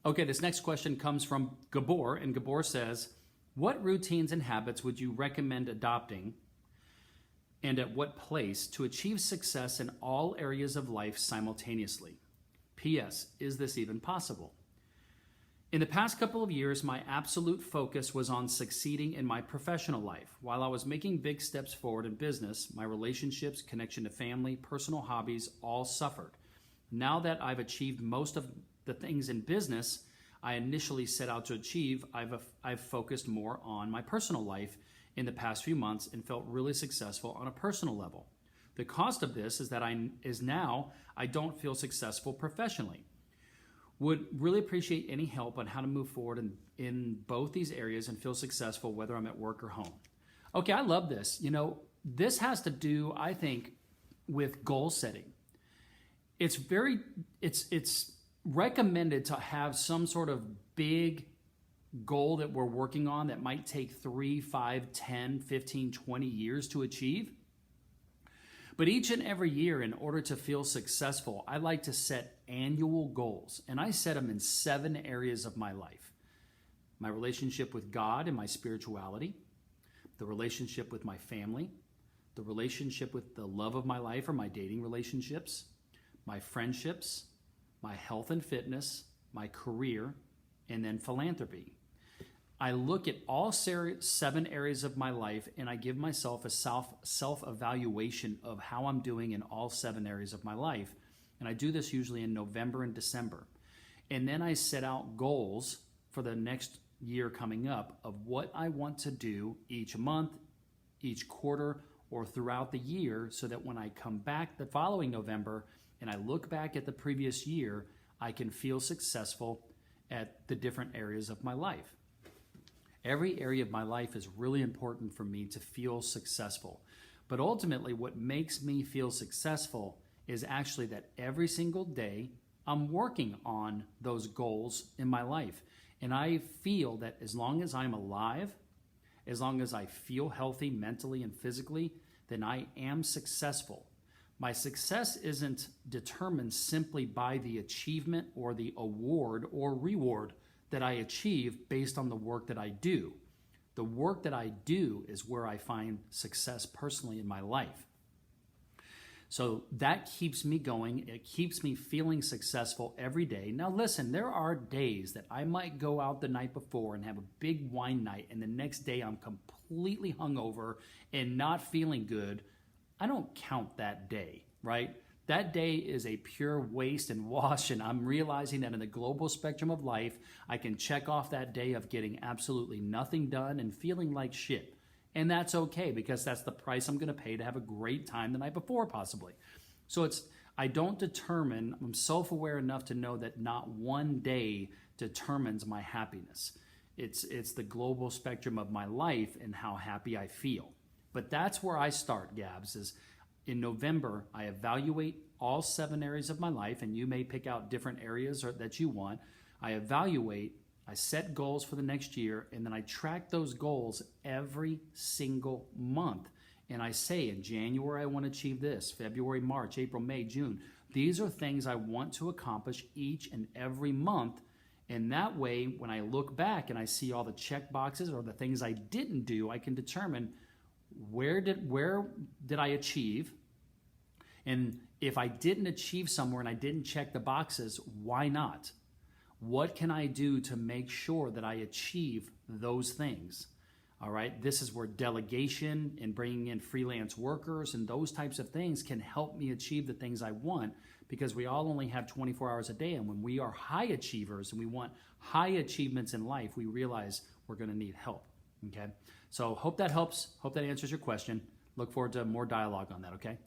Okay, this next question comes from Gabor, and Gabor says, what routines and habits would you recommend adopting and at what place to achieve success in all areas of life simultaneously? P.S. Is this even possible? In the past couple of years, my absolute focus was on succeeding in my professional life. While I was making big steps forward in business, my relationships, connection to family, personal hobbies all suffered. Now that I've achieved most of the things in business I initially set out to achieve, I've focused more on my personal life in the past few months and felt really successful on a personal level. The cost of this is that now I don't feel successful professionally. Would really appreciate any help on how to move forward in both these areas and feel successful whether I'm at work or home. Okay, I love this. This has to do, I think, with goal setting. It's recommended to have some sort of big goal that we're working on that might take 3, 5, 10, 15, 20 years to achieve. But each and every year, in order to feel successful, I like to set annual goals, and I set them in 7 areas of my life. My relationship with God and my spirituality, the relationship with my family, the relationship with the love of my life or my dating relationships, my friendships, my health and fitness, my career, and then philanthropy. I look at all 7 areas of my life and I give myself a self-evaluation of how I'm doing in all 7 areas of my life. And I do this usually in November and December. And then I set out goals for the next year coming up of what I want to do each month, each quarter, or throughout the year so that when I come back the following November and I look back at the previous year, I can feel successful at the different areas of my life. Every area of my life is really important for me to feel successful. But ultimately, what makes me feel successful is actually that every single day I'm working on those goals in my life. And I feel that as long as I'm alive, as long as I feel healthy mentally and physically, then I am successful. My success isn't determined simply by the achievement or the award or reward that I achieve based on the work that I do. The work that I do is where I find success personally in my life. So that keeps me going. It keeps me feeling successful every day. Now listen, there are days that I might go out the night before and have a big wine night, and the next day I'm completely hungover and not feeling good. I don't count that day, right? That day is a pure waste and wash, and I'm realizing that in the global spectrum of life, I can check off that day of getting absolutely nothing done and feeling like shit. And that's okay, because that's the price I'm going to pay to have a great time the night before, possibly. So I'm self-aware enough to know that not one day determines my happiness. It's the global spectrum of my life and how happy I feel. But that's where I start, Gabs, is in November, I evaluate all 7 areas of my life, and you may pick out different areas that you want. I evaluate, I set goals for the next year, and then I track those goals every single month. And I say in January, I want to achieve this, February, March, April, May, June. These are things I want to accomplish each and every month. And that way, when I look back and I see all the check boxes or the things I didn't do, I can determine where did I achieve? And if I didn't achieve somewhere and I didn't check the boxes, why not? What can I do to make sure that I achieve those things? All right, this is where delegation and bringing in freelance workers and those types of things can help me achieve the things I want, because we all only have 24 hours a day. And when we are high achievers and we want high achievements in life, we realize we're going to need help. Okay, so hope that helps. Hope that answers your question. Look forward to more dialogue on that, okay?